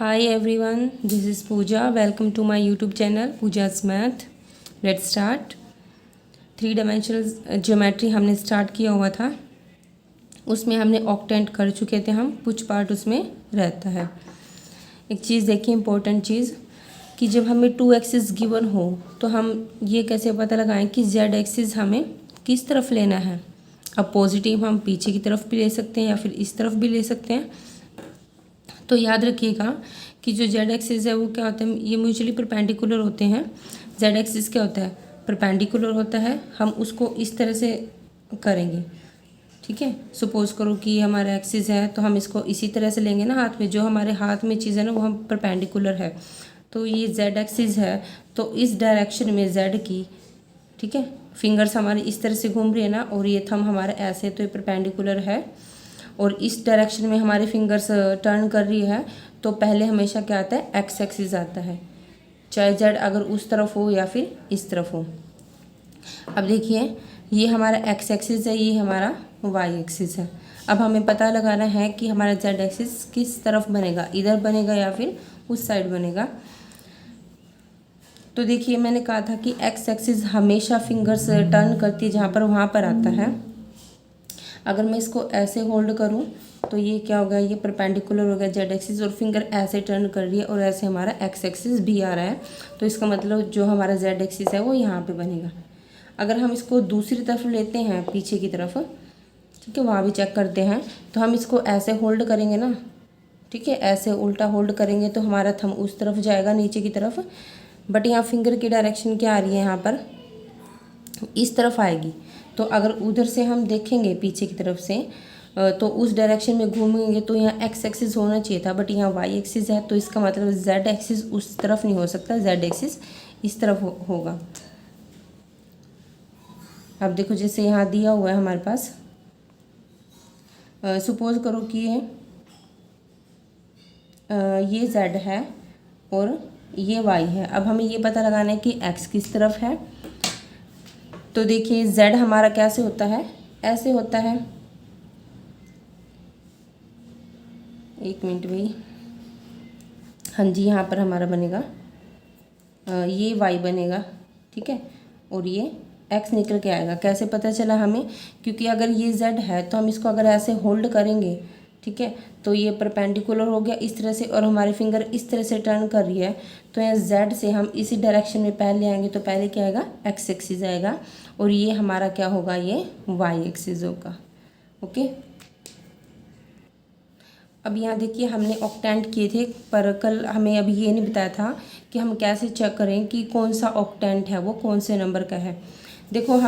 Hi everyone, this is Pooja. Welcome to my YouTube channel Pooja's Math. Let's start. 3 dimensional geometry हमने start किया हुआ था, उसमें हमने ऑक्टेंट कर चुके थे हम, कुछ पार्ट उसमें रहता है। एक चीज़ देखिए, इम्पोर्टेंट चीज़ कि जब हमें 2 एक्सिस गिवन हो तो हम ये कैसे पता लगाएं कि z एक्सिस हमें किस तरफ लेना है। अब पॉजिटिव हम पीछे की तरफ भी ले सकते हैं या फिर इस तरफ भी ले सकते हैं। तो याद रखिएगा कि जो z एक्सिस है वो क्या होता है, ये म्यूचुअली परपेंडिकुलर होते हैं। z एक्सिस क्या होता है, परपेंडिकुलर होता है। हम उसको इस तरह से करेंगे, ठीक है। सपोज करो कि हमारा एक्सिस है तो हम इसको इसी तरह से लेंगे ना हाथ में, जो हमारे हाथ में चीज़ है ना वो हम परपेंडिकुलर है। तो ये z एक्सिस है तो इस डायरेक्शन में z की, ठीक है, फिंगर्स हमारी इस तरह से घूम रही है ना, और ये थंब हमारा ऐसे, तो ये परपेंडिकुलर है। और इस डायरेक्शन में हमारी फिंगर्स टर्न कर रही है तो पहले हमेशा क्या आता है, एक्स एक्सिस आता है, चाहे जेड अगर उस तरफ हो या फिर इस तरफ हो। अब देखिए, ये हमारा एक्स एक्सिस है, ये हमारा वाई एक्सिस है। अब हमें पता लगाना है कि हमारा जेड एक्सिस किस तरफ बनेगा, इधर बनेगा या फिर उस साइड बनेगा। तो देखिए, मैंने कहा था कि एक्स एक्सिस हमेशा फिंगर्स टर्न करती है जहाँ पर वहाँ पर आता है। अगर मैं इसको ऐसे होल्ड करूँ तो ये क्या होगा, ये परपेंडिकुलर हो गया जेड एक्सिस, और फिंगर ऐसे टर्न कर रही है और ऐसे हमारा एक्स एक्सिस भी आ रहा है। तो इसका मतलब जो हमारा जेड एक्सिस है वो यहाँ पे बनेगा। अगर हम इसको दूसरी तरफ लेते हैं, पीछे की तरफ, ठीक है, वहाँ भी चेक करते हैं, तो हम इसको ऐसे होल्ड करेंगे ना, ठीक है, ऐसे उल्टा होल्ड करेंगे तो हमारा थंब उस तरफ जाएगा, नीचे की तरफ। बट यहाँ फिंगर की डायरेक्शन क्या आ रही है, यहाँ पर इस तरफ आएगी। तो अगर उधर से हम देखेंगे पीछे की तरफ से तो उस डायरेक्शन में घूमेंगे तो यहाँ एक्स एक्सिस होना चाहिए था, बट यहाँ वाई एक्सिस है। तो इसका मतलब जेड एक्सिस उस तरफ नहीं हो सकता, जेड एक्सिस इस तरफ होगा। अब देखो, जैसे यहाँ दिया हुआ है हमारे पास, सपोज करो कि ये जेड है और ये वाई है। अब हमें ये पता लगाना है कि एक्स किस तरफ है। तो देखिए, z हमारा कैसे होता है, ऐसे होता है। एक मिनट भाई, हाँ जी, यहाँ पर हमारा बनेगा ये y बनेगा, ठीक है, और ये x निकल के आएगा। कैसे पता चला हमें, क्योंकि अगर ये z है तो हम इसको अगर ऐसे होल्ड करेंगे, ठीक है, तो ये परपेंडिकुलर हो गया इस तरह से, और हमारी फिंगर इस तरह से टर्न कर रही है। तो यहाँ z से हम इसी डायरेक्शन में पहले आएंगे तो पहले क्या आएगा, x एक्सिस आएगा, और ये हमारा क्या होगा, ये y एक्सिस होगा। ओके, अब यहाँ देखिए, हमने ऑक्टेंट किए थे, पर कल हमें अभी ये नहीं बताया था कि हम कैसे चेक करें कि कौन सा ऑक्टेंट है, वो कौन से नंबर का है। देखो,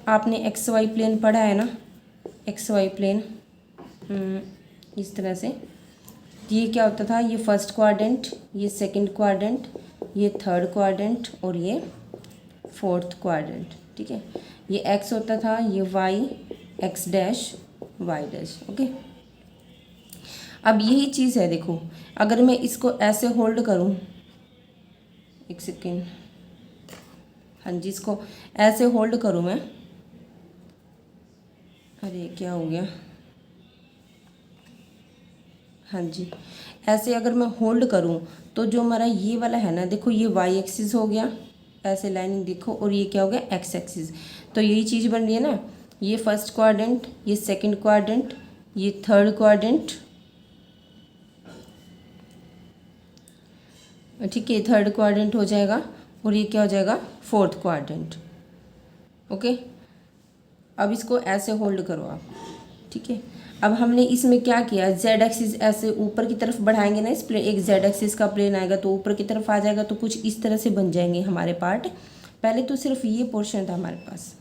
आपने एक्स वाई प्लेन पढ़ा है ना, एक्स वाई प्लेन इस तरह से। ये क्या होता था, ये फर्स्ट क्वाड्रेंट, ये सेकंड क्वाड्रेंट, ये थर्ड क्वाड्रेंट और ये फोर्थ क्वाड्रेंट, ठीक है। ये एक्स होता था, ये y, x dash y dash. Okay, अब यही चीज़ है, देखो, अगर मैं इसको ऐसे होल्ड करूं, एक सेकेंड, हाँ जी, इसको ऐसे होल्ड करूं मैं, अरे क्या हो गया, हाँ जी, ऐसे अगर मैं होल्ड करूं तो जो हमारा ये वाला है ना, देखो, ये वाई एक्सिस हो गया, ऐसे लाइनिंग देखो, और ये क्या हो गया, एक्स एक्सिस। तो यही चीज़ बन रही है ना, ये फर्स्ट क्वाड्रेंट, ये सेकंड क्वाड्रेंट, ये थर्ड क्वाड्रेंट, ठीक है, थर्ड क्वाड्रेंट हो जाएगा, और ये क्या हो जाएगा, फोर्थ क्वाड्रेंट। ओके, अब इसको ऐसे होल्ड करो आप, ठीक है। अब हमने इसमें क्या किया, जेड एक्सिस ऐसे ऊपर की तरफ बढ़ाएंगे ना, इस प्लेन, एक जेड एक्सिस का प्लेन आएगा तो ऊपर की तरफ आ जाएगा, तो कुछ इस तरह से बन जाएंगे हमारे पार्ट। पहले तो सिर्फ ये पोर्शन था हमारे पास,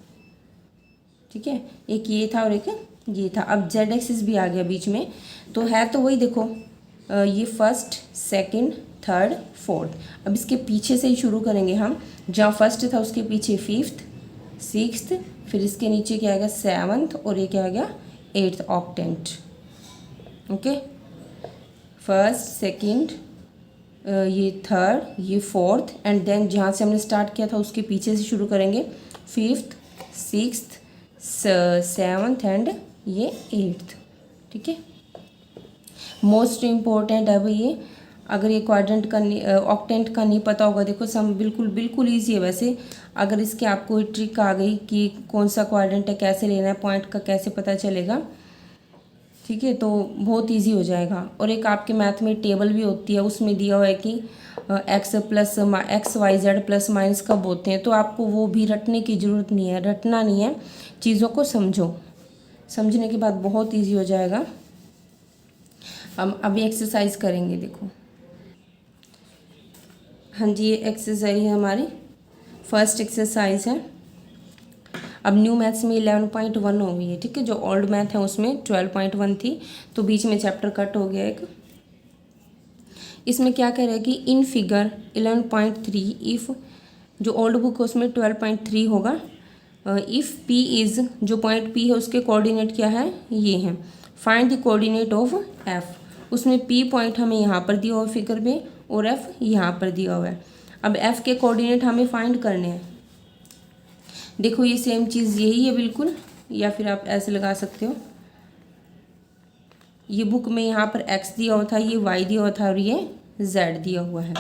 ठीक है, एक ये था और एक ये था। अब जेड एक्सिस भी आ गया बीच में, तो है तो वही, देखो, ये फर्स्ट, सेकंड, थर्ड, फोर्थ। अब इसके पीछे से ही शुरू करेंगे हम, जहाँ फर्स्ट था उसके पीछे फिफ्थ, सिक्स्थ, फिर इसके नीचे क्या आएगा, सेवन्थ, और ये क्या आ गया, eighth octant. Okay, first, second, ये थर्ड, ये फोर्थ, एंड देन जहाँ से हमने स्टार्ट किया था उसके पीछे से शुरू करेंगे, फिफ्थ, सिक्स्थ, सेवन्थ एंड ये एट्थ, ठीक है। मोस्ट इम्पोर्टेंट है भाई ये, अगर ये क्वाड्रेंट का ऑक्टेंट का नहीं पता होगा, देखो सम बिल्कुल ईजी है। वैसे अगर इसके आपको ट्रिक आ गई कि कौन सा क्वाड्रेंट है, कैसे लेना है, पॉइंट का कैसे पता चलेगा, ठीक है, तो बहुत इजी हो जाएगा। और एक आपके मैथ में टेबल भी होती है, उसमें दिया हुआ है कि x y z plus minus कब होते हैं, तो आपको वो भी रटने की ज़रूरत नहीं है, रटना नहीं है, चीज़ों को समझो, समझने के बाद बहुत इजी हो जाएगा। हम अभी एक्सरसाइज करेंगे, देखो। हाँ जी, ये एक्सरसाइज है हमारी, फर्स्ट एक्सरसाइज है। अब न्यू मैथ्स में 11.1 हो गई है, ठीक है। जो ओल्ड मैथ है उसमें 12.1 थी, तो बीच में चैप्टर कट हो गया एक। इसमें क्या कह रहा है कि इन फिगर 11.3 इफ़, जो ओल्ड बुक है उसमें 12.3 होगा। इफ़ पी इज़, जो पॉइंट पी है उसके कोऑर्डिनेट क्या है, ये हैं। Find the coordinate of F, उसमें पी पॉइंट हमें यहाँ पर दिया हुआ है फिगर में, और एफ यहाँ पर दिया हुआ है। अब एफ के कोऑर्डिनेट हमें फाइंड करने हैं। देखो ये सेम चीज़ यही है बिल्कुल, या फिर आप ऐसे लगा सकते हो, ये बुक में यहाँ पर एक्स दिया हुआ था, ये वाई दिया हुआ था, और ये जेड दिया हुआ है।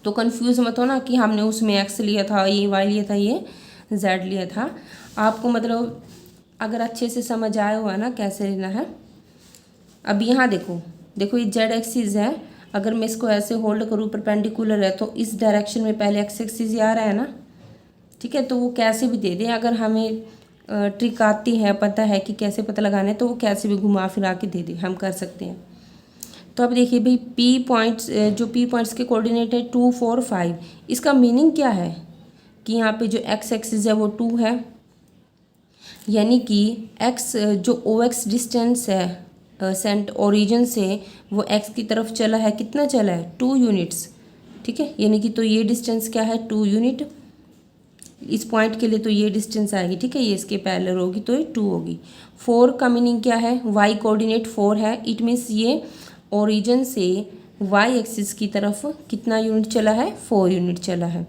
तो कंफ्यूज मत हो ना कि हमने उसमें एक्स लिया था, ये वाई लिया था, ये जेड लिया था। आपको मतलब अगर अच्छे से समझ आया हुआ ना कैसे लेना है। अब यहाँ देखो, देखो ये जेड एक्सिस है, अगर मैं इसको ऐसे होल्ड करूँ परपेंडिकुलर है, तो इस डायरेक्शन में पहले एक्स एक्सिस आ रहा है ना, ठीक है। तो वो कैसे भी दे दें, अगर हमें ट्रिक आती है, पता है कि कैसे पता लगाना है, तो वो कैसे भी घुमा फिरा के दे दे, हम कर सकते हैं। तो अब देखिए भाई, पी पॉइंट्स, जो पी पॉइंट्स के कोऑर्डिनेट है 2, 4, 5, इसका मीनिंग क्या है कि यहाँ पे जो एक्स एक्सिस है वो 2 है, यानी कि एक्स जो ओ एक्स डिस्टेंस है सेंट ओरिजिन से, वो एक्स की तरफ चला है, कितना चला है, 2 यूनिट्स, ठीक है। यानी कि तो ये डिस्टेंस क्या है, 2 यूनिट। इस पॉइंट के लिए तो ये डिस्टेंस आएगी, ठीक है, ये इसके पैरेलल होगी, तो ये 2 होगी। 4 का मीनिंग क्या है, वाई कोऑर्डिनेट 4 है, इट मीन्स ये ओरिजिन से वाई एक्सिस की तरफ कितना यूनिट चला है, 4 यूनिट चला है,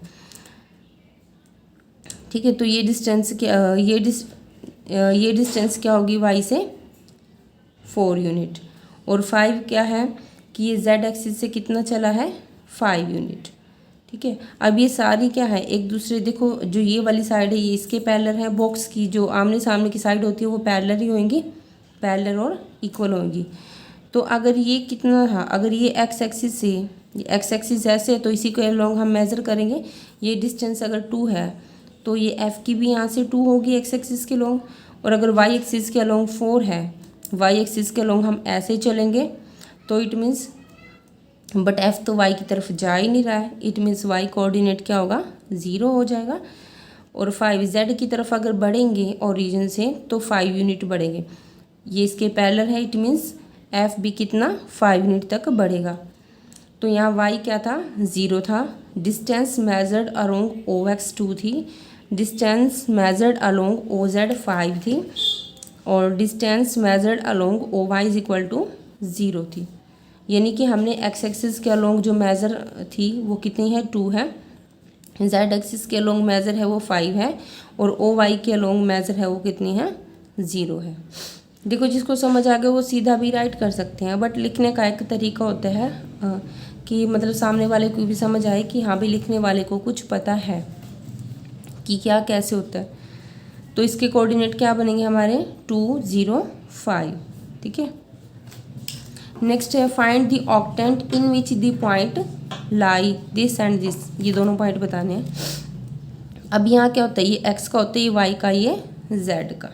ठीक है। तो ये डिस्टेंस क्या, ये डिस्टेंस क्या होगी, वाई से 4 यूनिट। और 5 क्या है कि ये जेड एक्सिस से कितना चला है, 5 यूनिट, ठीक है। अब ये सारी क्या है, एक दूसरे, देखो जो ये वाली साइड है ये इसके पैरेलल है, बॉक्स की जो आमने सामने की साइड होती है वो पैरेलल ही होंगी, पैरेलल और इक्वल होंगी। तो अगर ये कितना था, अगर ये एक्स एक्सिस से, एक्स एक्सिस ऐसे है तो इसी के अलोंग हम मेज़र करेंगे। ये डिस्टेंस अगर 2 है तो ये एफ़ की भी यहाँ से 2 होगी एक्स एक्सिस के अलोंग, और अगर वाई एक्सिस के अलोंग 4 है, वाई एक्सिस के अलोंग हम ऐसे चलेंगे, तो इट मीन्स, बट एफ़ तो वाई की तरफ जा ही नहीं रहा है, इट मीन्स वाई कोऑर्डिनेट क्या होगा, 0 हो जाएगा। और 5 जेड की तरफ अगर बढ़ेंगे ओरिजिन से तो 5 यूनिट बढ़ेंगे, ये इसके पैरेलल है, इट मीन्स एफ भी कितना, 5 यूनिट तक बढ़ेगा। तो यहाँ वाई क्या था, 0 था। Distance measured along O x 2 थी, distance measured along O z 5 थी, और distance measured along O Y is equal to 0 थी। यानी कि हमने एक्स एक्सिस के अलोंग जो मेज़र थी वो कितनी है, 2 है। जेड एक्सिस के अलोंग मेज़र है वो 5 है, और ओ वाई के अलोंग मेज़र है वो कितनी है, 0 है। देखो जिसको समझ आ गया वो सीधा भी राइट कर सकते हैं, बट लिखने का एक तरीका होता है कि मतलब सामने वाले को भी समझ आए कि हाँ भी लिखने वाले को कुछ पता है कि क्या कैसे होता है। तो इसके कोऑर्डिनेट क्या बनेंगे हमारे, 2, 0, 5, ठीक है। नेक्स्ट है find the octant in which the point lie this and this, ये दोनों पॉइंट बताने हैं। अब यहाँ क्या होता है, ये एक्स का होता है, ये वाई का, ये जेड का,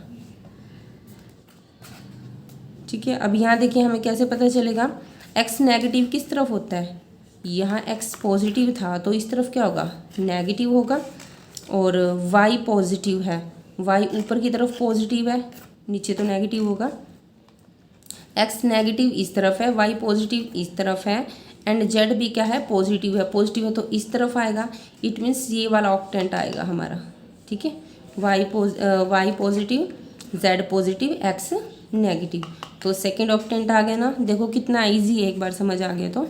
ठीक है। अब यहाँ देखिए हमें कैसे पता चलेगा, एक्स नेगेटिव किस तरफ होता है, यहाँ एक्स पॉजिटिव था तो इस तरफ क्या होगा, नेगेटिव होगा। और वाई पॉजिटिव है, वाई ऊपर की तरफ पॉजिटिव है, नीचे तो नेगेटिव होगा। एक्स नेगेटिव इस तरफ है, वाई पॉजिटिव इस तरफ है, एंड जेड भी क्या है, पॉजिटिव है तो इस तरफ आएगा, इट मीन्स ये वाला ऑक्टेंट आएगा हमारा, ठीक है। Y positive, z positive, x negative, तो सेकेंड ऑक्टेंट आ गया ना। देखो कितना इजी है, एक बार समझ आ गया तो।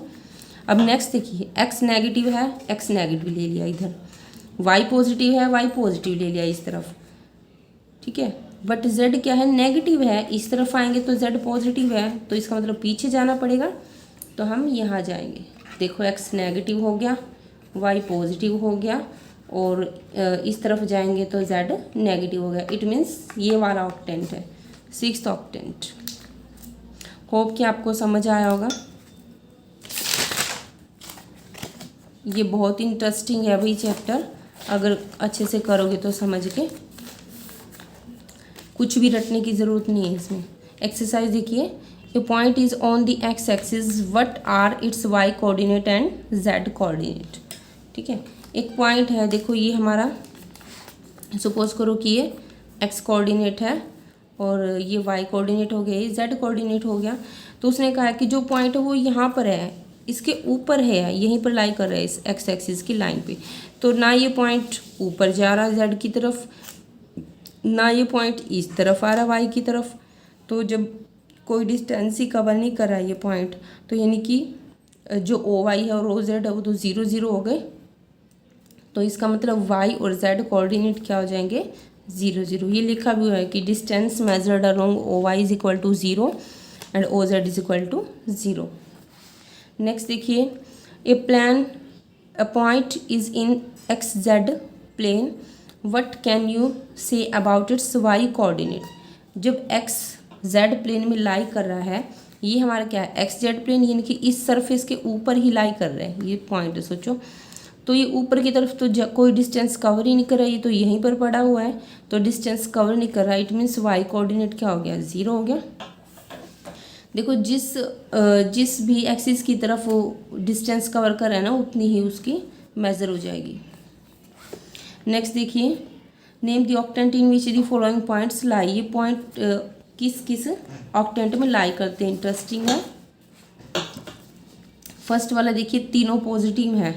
अब नेक्स्ट देखिए, एक्स नेगेटिव है, एक्स नेगेटिव ले लिया इधर, वाई पॉजिटिव है, वाई पॉजिटिव ले लिया इस तरफ, ठीक है। बट जेड क्या है, नेगेटिव है, इस तरफ आएंगे तो जेड पॉजिटिव है, तो इसका मतलब पीछे जाना पड़ेगा, तो हम यहाँ जाएंगे। देखो x नेगेटिव हो गया, y पॉजिटिव हो गया, और इस तरफ जाएंगे तो z नेगेटिव हो गया। इट मीन्स ये वाला ऑक्टेंट है, 6th ऑक्टेंट। होप कि आपको समझ आया होगा। ये बहुत इंटरेस्टिंग है भाई चैप्टर, अगर अच्छे से करोगे तो समझ के। कुछ भी रटने की ज़रूरत नहीं है इसमें। एक्सरसाइज देखिए, a point is on the X axis, what are its Y coordinate and Z coordinate. ठीक है, एक पॉइंट है, देखो ये हमारा, सपोज करो कि ये एक्स कोऑर्डिनेट है और ये वाई कोऑर्डिनेट हो गया, ये जेड कोऑर्डिनेट हो गया। तो उसने कहा कि जो पॉइंट है वो यहाँ पर है, इसके ऊपर है, यहीं पर लाई कर रहा है इस एक्स एक्सिस की लाइन पे। तो ना ये पॉइंट ऊपर जा रहा जेड की तरफ, ना ये पॉइंट इस तरफ आ रहा वाई की तरफ। तो जब कोई डिस्टेंस ही कवर नहीं कर रहा है ये पॉइंट, तो यानी कि जो ओ वाई है और ओ जेड है वो तो 0 0 हो गए। तो इसका मतलब वाई और जेड कोऑर्डिनेट क्या हो जाएंगे, 0 0। ये लिखा भी हुआ है कि distance measured along O Y is equal to 0 and O Z is equal to 0। Next देखिए, a point is in X Z plane, what can you say about its Y coordinate. जब एक्स जेड प्लेन में lie कर रहा है, ये हमारा क्या है, एक्स जेड प्लेन, यानी कि इस सरफेस के ऊपर ही लाई कर रहे हैं, ये पॉइंट है सोचो। तो ये ऊपर की तरफ तो कोई डिस्टेंस कवर ही नहीं कर रहा है, ये तो यहीं पर पड़ा हुआ है, तो डिस्टेंस कवर नहीं कर रहा है। इट मीन्स वाई कोऑर्डिनेट क्या हो गया, 0 हो गया। देखो जिस भी एक्सिस की तरफ वो डिस्टेंस कवर कर रहा है ना, उतनी ही उसकी मेजर हो जाएगी। नेक्स्ट देखिए, name the octant in which the following points लाई। ये पॉइंट किस किस ऑक्टेंट में लाई करते हैं, इंटरेस्टिंग है। फर्स्ट वाला देखिए, तीनों पॉजिटिव है,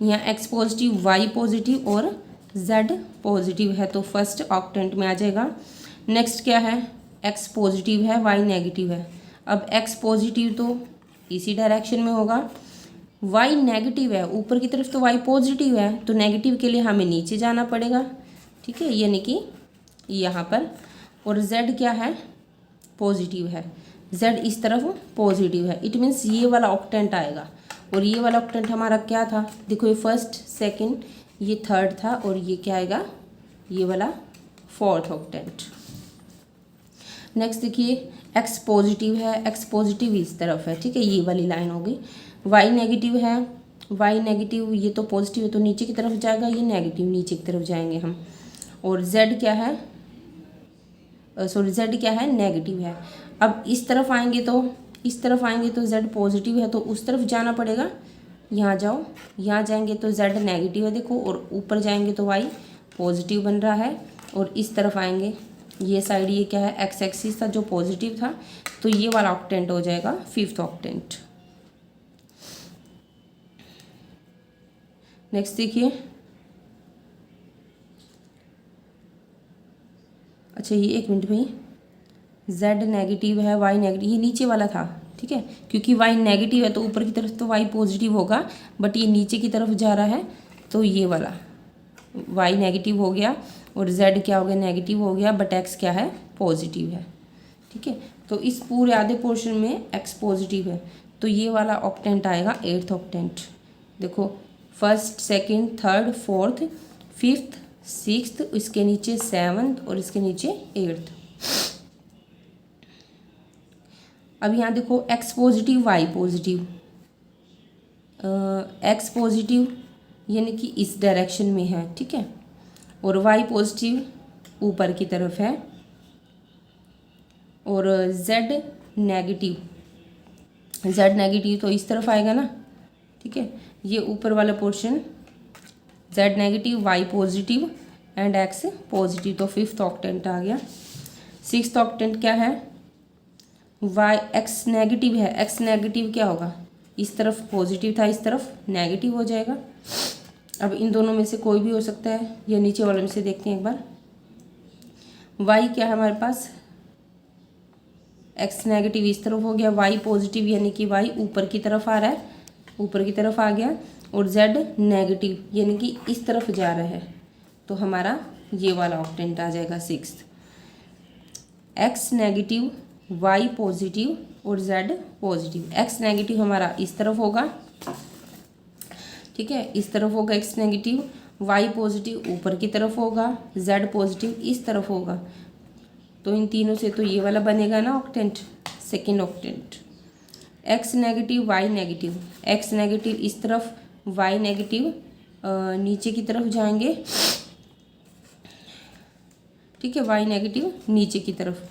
यहाँ एक्स पॉजिटिव, वाई पॉजिटिव और जेड पॉजिटिव है, तो फर्स्ट ऑक्टेंट में आ जाएगा। नेक्स्ट क्या है, एक्स पॉजिटिव है, वाई नेगेटिव है। अब एक्स पॉजिटिव तो इसी डायरेक्शन में होगा, वाई नेगेटिव है, ऊपर की तरफ तो वाई पॉजिटिव है, तो नेगेटिव के लिए हमें नीचे जाना पड़ेगा। ठीक है, यानी कि यहाँ पर। और जेड क्या है, पॉजिटिव है, जेड इस तरफ पॉजिटिव है। इट मीन्स ये वाला ऑक्टेंट आएगा। और ये वाला ऑक्टेंट हमारा क्या था, देखो ये फर्स्ट सेकंड, ये थर्ड था, और ये क्या आएगा, ये वाला फोर्थ ऑक्टेंट। नेक्स्ट देखिए, एक्स पॉजिटिव है, एक्स पॉजिटिव इस तरफ है, ठीक है, ये वाली लाइन हो गई। वाई नेगेटिव है, वाई नेगेटिव, ये तो पॉजिटिव है तो नीचे की तरफ जाएगा, ये नेगेटिव नीचे की तरफ जाएंगे हम। और जेड क्या है, जेड क्या है, नेगेटिव है। अब इस तरफ आएंगे तो जेड पॉजिटिव है, तो उस तरफ जाना पड़ेगा। यहाँ जाओ, यहाँ जाएंगे तो जेड नेगेटिव है देखो, और ऊपर जाएंगे तो वाई पॉजिटिव बन रहा है। और इस तरफ आएंगे, ये साइड, ये क्या है, एक्स एक्सिस था जो पॉजिटिव था, तो ये वाला ऑक्टेंट हो जाएगा 5th ऑक्टेंट। नेक्स्ट देखिए, अच्छा ये एक मिनट भाई, जेड नेगेटिव है, वाई नेगेटिव, ये नीचे वाला था, ठीक है, क्योंकि वाई नेगेटिव है तो ऊपर की तरफ तो वाई पॉजिटिव होगा, बट ये नीचे की तरफ जा रहा है, तो ये वाला वाई नेगेटिव हो गया और जेड क्या हो गया, नेगेटिव हो गया, बट एक्स क्या है, पॉजिटिव है। ठीक है, तो इस पूरे आधे पोर्शन में एक्स पॉजिटिव है, तो ये वाला ऑक्टेंट आएगा 8th ऑक्टेंट। देखो, first, second, third, fourth, 5th, 6th, इसके नीचे 7th और इसके नीचे 8th। अब यहाँ देखो, x positive, y positive, x positive यानी कि इस डायरेक्शन में है, ठीक है, और वाई पॉजिटिव ऊपर की तरफ है, और जेड नेगेटिव तो इस तरफ आएगा ना, ठीक है, ये ऊपर वाला portion z negative, y positive and x positive, तो 5th ऑक्टेंट आ गया। 6th ऑक्टेंट क्या है, वाई एक्स नेगेटिव है, एक्स नेगेटिव क्या होगा, इस तरफ पॉजिटिव था, इस तरफ नेगेटिव हो जाएगा। अब इन दोनों में से कोई भी हो सकता है, या नीचे वाले में से देखते हैं एक बार। वाई क्या है हमारे पास, एक्स नेगेटिव इस तरफ हो गया, वाई पॉजिटिव यानी कि वाई ऊपर की तरफ आ रहा है, ऊपर की तरफ आ गया, और जेड नेगेटिव यानी कि इस तरफ जा रहा है, तो हमारा ये वाला ऑक्टेंट आ जाएगा 6th। X negative, y positive और जेड पॉजिटिव। एक्स नेगेटिव हमारा इस तरफ होगा, ठीक है, इस तरफ होगा एक्स नेगेटिव। वाई पॉजिटिव ऊपर की तरफ होगा, जेड पॉजिटिव इस तरफ होगा। तो इन तीनों से तो ये वाला बनेगा ना octant, second octant. X negative y negative, x negative इस तरफ, वाई नेगेटिव नीचे की तरफ जाएंगे, ठीक है, वाई नेगेटिव नीचे की तरफ।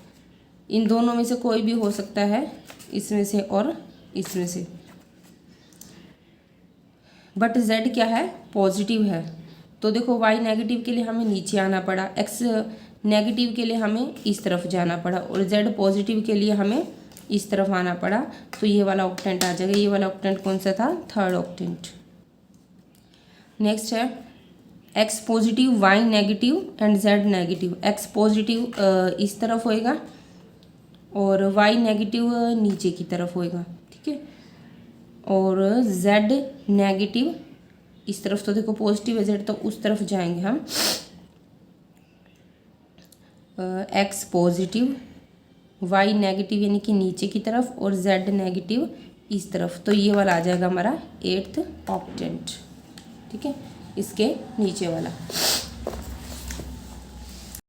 इन दोनों में से कोई भी हो सकता है, इसमें से और इसमें से, बट जेड क्या है, पॉजिटिव है। तो देखो वाई नेगेटिव के लिए हमें नीचे आना पड़ा, एक्स नेगेटिव के लिए हमें इस तरफ जाना पड़ा, और जेड पॉजिटिव के लिए हमें इस तरफ आना पड़ा। तो ये वाला ऑक्टेंट आ जाएगा। ये वाला ऑक्टेंट कौन सा था, थर्ड ऑक्टेंट। नेक्स्ट है x positive y negative and z negative. X positive इस तरफ होएगा और वाई नेगेटिव नीचे की तरफ होएगा, ठीक है, और जेड नेगेटिव इस तरफ। तो देखो पॉजिटिव है जेड, तो उस तरफ जाएंगे हम। एक्स पॉजिटिव वाई नेगेटिव यानी कि नीचे की तरफ, और जेड नेगेटिव इस तरफ। तो ये वाला आ जाएगा हमारा एट्थ ऑक्टेंट, ठीक है, इसके नीचे वाला।